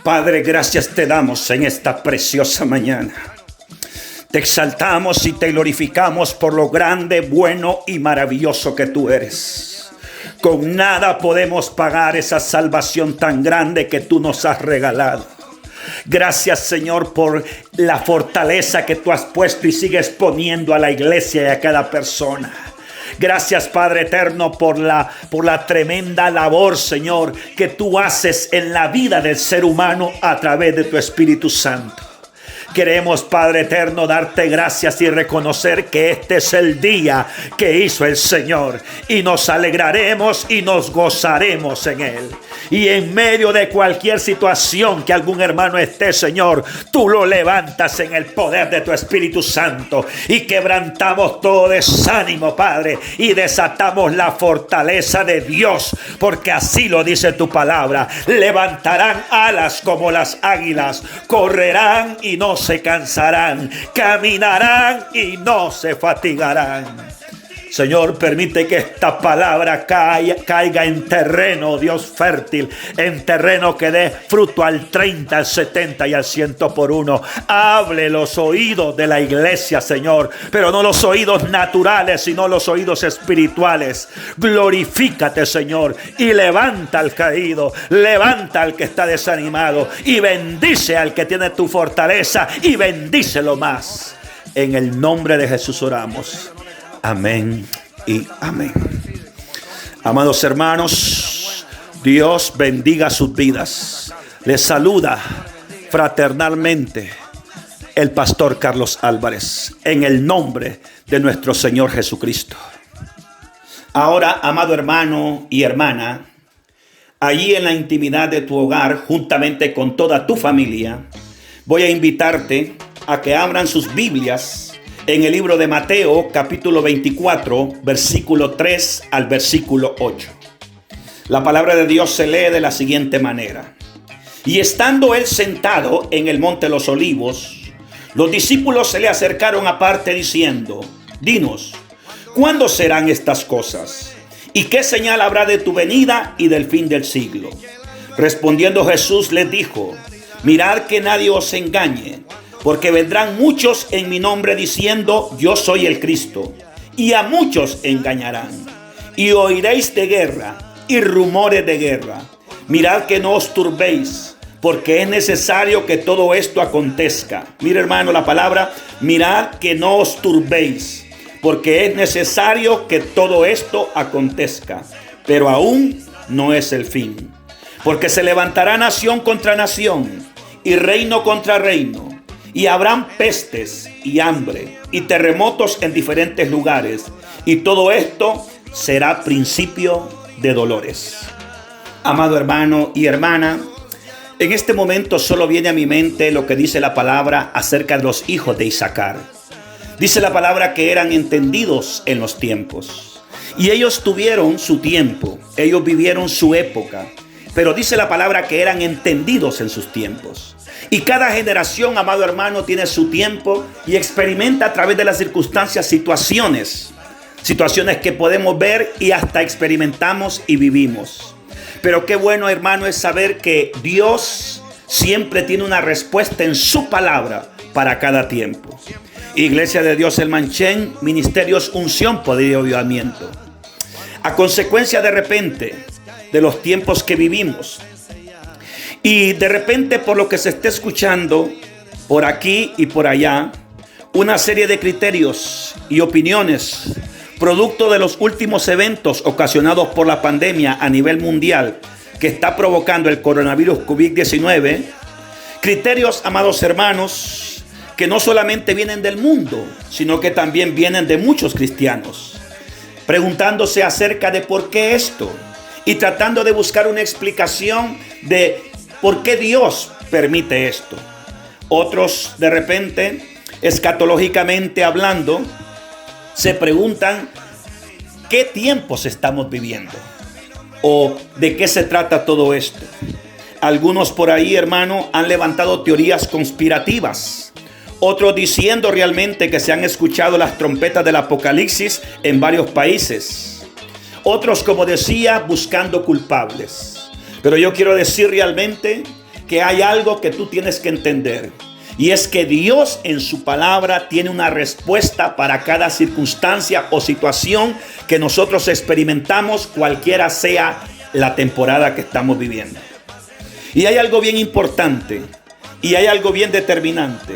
Padre, gracias te damos en esta preciosa mañana. Te exaltamos y te glorificamos por lo grande, bueno y maravilloso que tú eres. Con nada podemos pagar esa salvación tan grande que tú nos has regalado. Gracias, Señor, por la fortaleza que tú has puesto y sigues poniendo a la iglesia y a cada persona. Gracias, Padre eterno, por la tremenda labor, Señor, que tú haces en la vida del ser humano a través de tu Espíritu Santo. Queremos, Padre eterno, darte gracias y reconocer que este es el día que hizo el Señor. Y nos alegraremos y nos gozaremos en él. Y en medio de cualquier situación que algún hermano esté, Señor, tú lo levantas en el poder de tu Espíritu Santo. Y quebrantamos todo desánimo, Padre. Y desatamos la fortaleza de Dios. Porque así lo dice tu palabra. Levantarán alas como las águilas. Correrán y no se cansarán, caminarán y no se fatigarán. Señor, permite que esta palabra caiga en terreno, Dios fértil, en terreno que dé fruto al 30, al 70 y al 100 por uno. Hable los oídos de la iglesia, Señor, pero no los oídos naturales, sino los oídos espirituales. Glorifícate, Señor, y levanta al caído, levanta al que está desanimado y bendice al que tiene tu fortaleza y bendícelo más. En el nombre de Jesús oramos. Amén y amén. Amados hermanos, Dios bendiga sus vidas. Les saluda fraternalmente el pastor Carlos Álvarez, en el nombre de nuestro Señor Jesucristo. Ahora, amado hermano y hermana, allí en la intimidad de tu hogar, juntamente con toda tu familia, voy a invitarte a que abran sus Biblias en el libro de Mateo, capítulo 24, versículo 3 al versículo 8. La palabra de Dios se lee de la siguiente manera. Y estando él sentado en el monte de los olivos, los discípulos se le acercaron aparte diciendo: Dinos, ¿cuándo serán estas cosas? ¿Y qué señal habrá de tu venida y del fin del siglo? Respondiendo Jesús les dijo: Mirad que nadie os engañe, porque vendrán muchos en mi nombre diciendo: Yo soy el Cristo, y a muchos engañarán. Y oiréis de guerra y rumores de guerra. Mirad que no os turbéis, porque es necesario que todo esto acontezca. Mira, hermano, la palabra: mirad que no os turbéis, porque es necesario que todo esto acontezca. Pero aún no es el fin. Porque se levantará nación contra nación y reino contra reino. Y habrán pestes y hambre y terremotos en diferentes lugares. Y todo esto será principio de dolores. Amado hermano y hermana, en este momento solo viene a mi mente lo que dice la palabra acerca de los hijos de Isaacar. Dice la palabra que eran entendidos en los tiempos. Y ellos tuvieron su tiempo. Ellos vivieron su época. Pero dice la palabra que eran entendidos en sus tiempos. Y cada generación, amado hermano, tiene su tiempo y experimenta a través de las circunstancias situaciones que podemos ver y hasta experimentamos y vivimos. Pero qué bueno, hermano, es saber que Dios siempre tiene una respuesta en su palabra para cada tiempo. Iglesia de Dios El Manchén, Ministerios Unción, Poder y Avivamiento. A consecuencia de repente de los tiempos que vivimos, y de repente, por lo que se esté escuchando por aquí y por allá, una serie de criterios y opiniones producto de los últimos eventos ocasionados por la pandemia a nivel mundial que está provocando el coronavirus COVID-19, criterios, amados hermanos, que no solamente vienen del mundo, sino que también vienen de muchos cristianos, preguntándose acerca de por qué esto y tratando de buscar una explicación de ¿por qué Dios permite esto? Otros, de repente, escatológicamente hablando, se preguntan ¿qué tiempos estamos viviendo? ¿O de qué se trata todo esto? Algunos por ahí, hermano, han levantado teorías conspirativas. Otros diciendo realmente que se han escuchado las trompetas del Apocalipsis en varios países. Otros, como decía, buscando culpables. Pero yo quiero decir realmente que hay algo que tú tienes que entender. Y es que Dios en su palabra tiene una respuesta para cada circunstancia o situación que nosotros experimentamos, cualquiera sea la temporada que estamos viviendo. Y hay algo bien importante y hay algo bien determinante.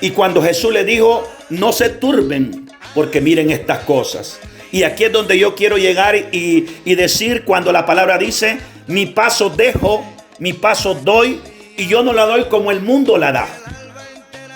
Y cuando Jesús le dijo, no se turben porque miren estas cosas. Y aquí es donde yo quiero llegar y decir cuando la palabra dice, mi paso dejo, mi paso doy, y yo no la doy como el mundo la da.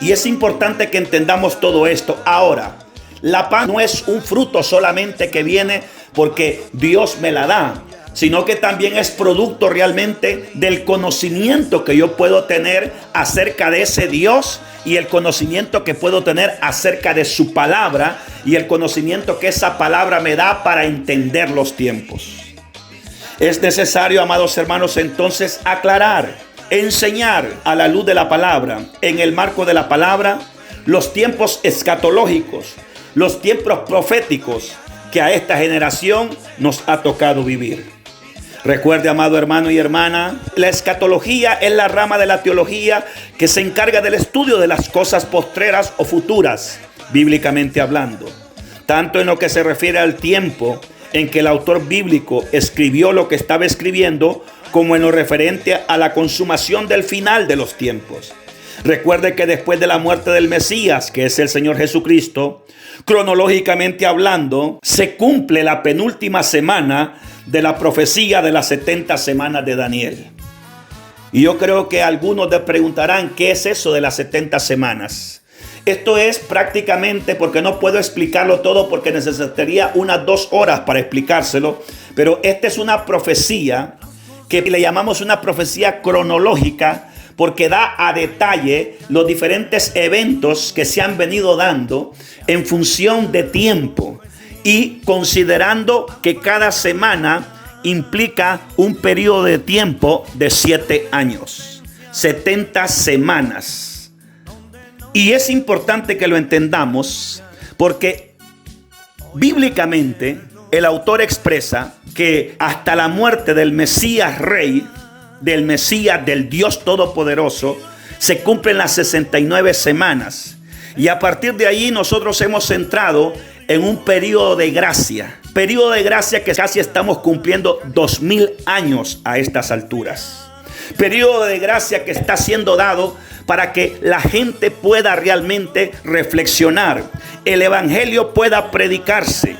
Y es importante que entendamos todo esto. Ahora, la paz no es un fruto solamente que viene porque Dios me la da, sino que también es producto realmente del conocimiento que yo puedo tener acerca de ese Dios y el conocimiento que puedo tener acerca de su palabra y el conocimiento que esa palabra me da para entender los tiempos. Es necesario, amados hermanos, entonces aclarar, enseñar a la luz de la palabra, en el marco de la palabra, los tiempos escatológicos, los tiempos proféticos que a esta generación nos ha tocado vivir. Recuerde, amado hermano y hermana, la escatología es la rama de la teología que se encarga del estudio de las cosas postreras o futuras, bíblicamente hablando, tanto en lo que se refiere al tiempo en que el autor bíblico escribió lo que estaba escribiendo, como en lo referente a la consumación del final de los tiempos. Recuerde que después de la muerte del Mesías, que es el Señor Jesucristo, cronológicamente hablando, se cumple la penúltima semana de la profecía de las 70 semanas de Daniel. Y yo creo que algunos te preguntarán, ¿qué es eso de las 70 semanas? Esto es prácticamente, porque no puedo explicarlo todo porque necesitaría unas 2 horas para explicárselo, pero esta es una profecía que le llamamos una profecía cronológica, porque da a detalle los diferentes eventos que se han venido dando en función de tiempo y considerando que cada semana implica un periodo de tiempo de 7 años, 70 semanas. Y es importante que lo entendamos porque bíblicamente el autor expresa que hasta la muerte del Mesías Rey, del Mesías, del Dios Todopoderoso, se cumplen las 69 semanas. Y a partir de ahí nosotros hemos entrado en un periodo de gracia que casi estamos cumpliendo 2000 años a estas alturas. Periodo de gracia que está siendo dado para que la gente pueda realmente reflexionar, el evangelio pueda predicarse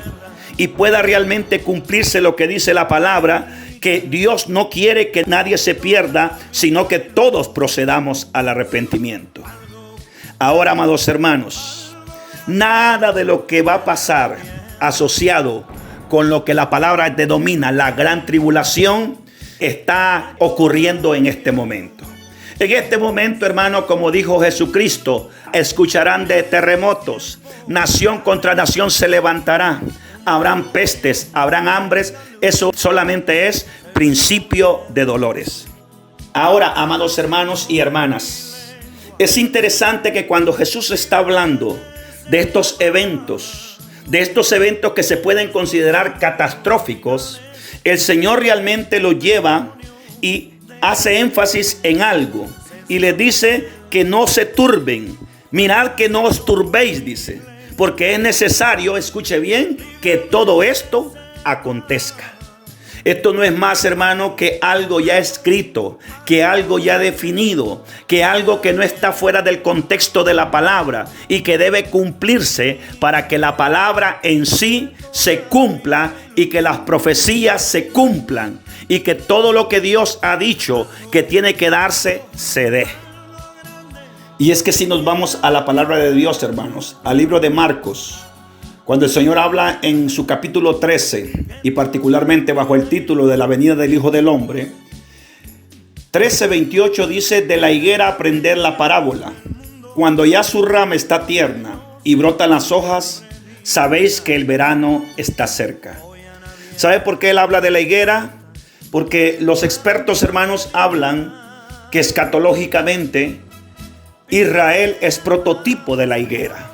y pueda realmente cumplirse lo que dice la palabra, que Dios no quiere que nadie se pierda, sino que todos procedamos al arrepentimiento. Ahora, amados hermanos, nada de lo que va a pasar asociado con lo que la palabra denomina la gran tribulación está ocurriendo en este momento. En este momento, hermano, como dijo Jesucristo, escucharán de terremotos, nación contra nación se levantará. Habrán pestes, habrán hambres. Eso solamente es principio de dolores. Ahora, amados hermanos y hermanas, es interesante que cuando Jesús está hablando de estos eventos que se pueden considerar catastróficos, el Señor realmente lo lleva y hace énfasis en algo y le dice que no se turben. Mirad que no os turbéis, dice. Porque es necesario, escuche bien, que todo esto acontezca. Esto no es más, hermano, que algo ya escrito, que algo ya definido, que algo que no está fuera del contexto de la palabra y que debe cumplirse para que la palabra en sí se cumpla y que las profecías se cumplan y que todo lo que Dios ha dicho que tiene que darse, se dé. Y es que si nos vamos a la palabra de Dios, hermanos, al libro de Marcos, cuando el Señor habla en su capítulo 13 y particularmente bajo el título de la venida del Hijo del Hombre, 13:28 dice: de la higuera aprender la parábola. Cuando ya su rama está tierna y brotan las hojas, sabéis que el verano está cerca. ¿Sabe por qué él habla de la higuera? Porque los expertos, hermanos, hablan que escatológicamente Israel es prototipo de la higuera.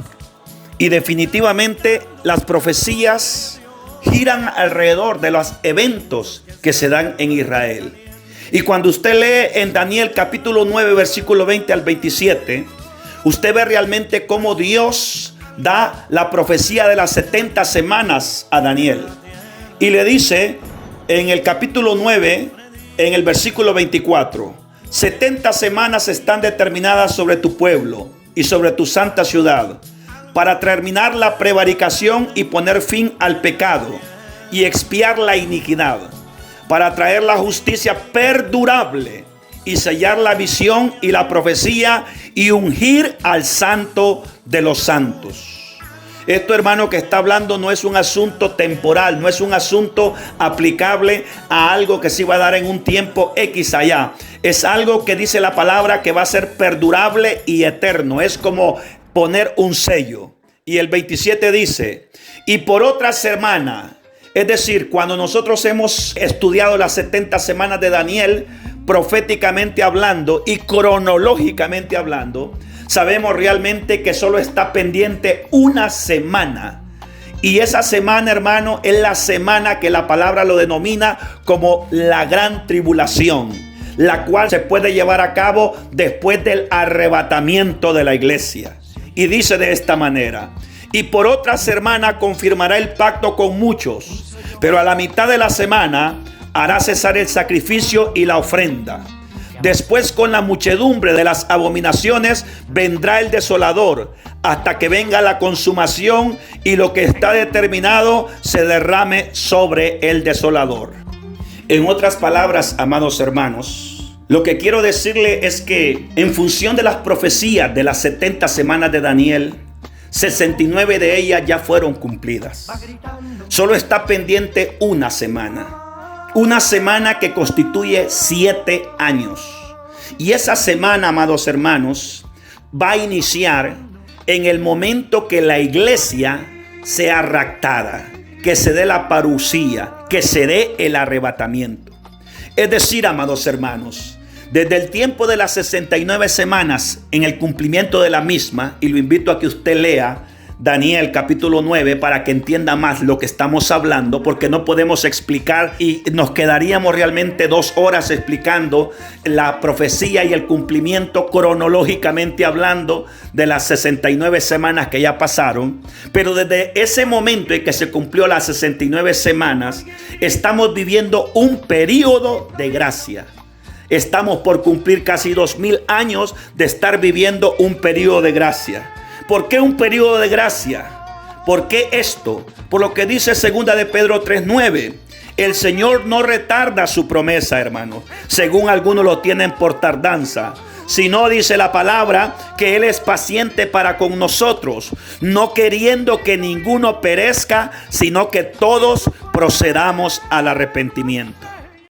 Y definitivamente las profecías giran alrededor de los eventos que se dan en Israel. Y cuando usted lee en Daniel capítulo 9, versículo 20 al 27, usted ve realmente cómo Dios da la profecía de las 70 semanas a Daniel. Y le dice en el capítulo 9, en el versículo 24, 70 semanas están determinadas sobre tu pueblo y sobre tu santa ciudad, para terminar la prevaricación y poner fin al pecado y expiar la iniquidad, para traer la justicia perdurable y sellar la visión y la profecía y ungir al santo de los santos. Esto, hermano, que está hablando no es un asunto temporal, no es un asunto aplicable a algo que se va a dar en un tiempo X allá. Es algo que dice la palabra que va a ser perdurable y eterno. Es como poner un sello. Y el 27 dice, y por otra semana, es decir, cuando nosotros hemos estudiado las 70 semanas de Daniel, proféticamente hablando y cronológicamente hablando, sabemos realmente que solo está pendiente una semana. Y esa semana, hermano, es la semana que la palabra lo denomina como la gran tribulación, la cual se puede llevar a cabo después del arrebatamiento de la iglesia. Y dice de esta manera, y por otra semana confirmará el pacto con muchos, pero a la mitad de la semana hará cesar el sacrificio y la ofrenda. Después, con la muchedumbre de las abominaciones, vendrá el desolador, hasta que venga la consumación y lo que está determinado se derrame sobre el desolador. En otras palabras, amados hermanos, lo que quiero decirle es que en función de las profecías de las 70 semanas de Daniel, 69 de ellas ya fueron cumplidas. Solo está pendiente una semana. Una semana que constituye 7 años. Y esa semana, amados hermanos, va a iniciar en el momento que la iglesia sea raptada, que se dé la parusía, que se dé el arrebatamiento. Es decir, amados hermanos, desde el tiempo de las 69 semanas en el cumplimiento de la misma, y lo invito a que usted lea Daniel capítulo 9 para que entienda más lo que estamos hablando, porque no podemos explicar y nos quedaríamos realmente 2 horas explicando la profecía y el cumplimiento cronológicamente hablando de las 69 semanas que ya pasaron. Pero desde ese momento en que se cumplió las 69 semanas, estamos viviendo un periodo de gracia. Estamos por cumplir casi 2000 años de estar viviendo un periodo de gracia. ¿Por qué un periodo de gracia? ¿Por qué esto? Por lo que dice 2 de Pedro 3:9. El Señor no retarda su promesa, hermanos, según algunos lo tienen por tardanza, sino dice la palabra que Él es paciente para con nosotros, no queriendo que ninguno perezca, sino que todos procedamos al arrepentimiento.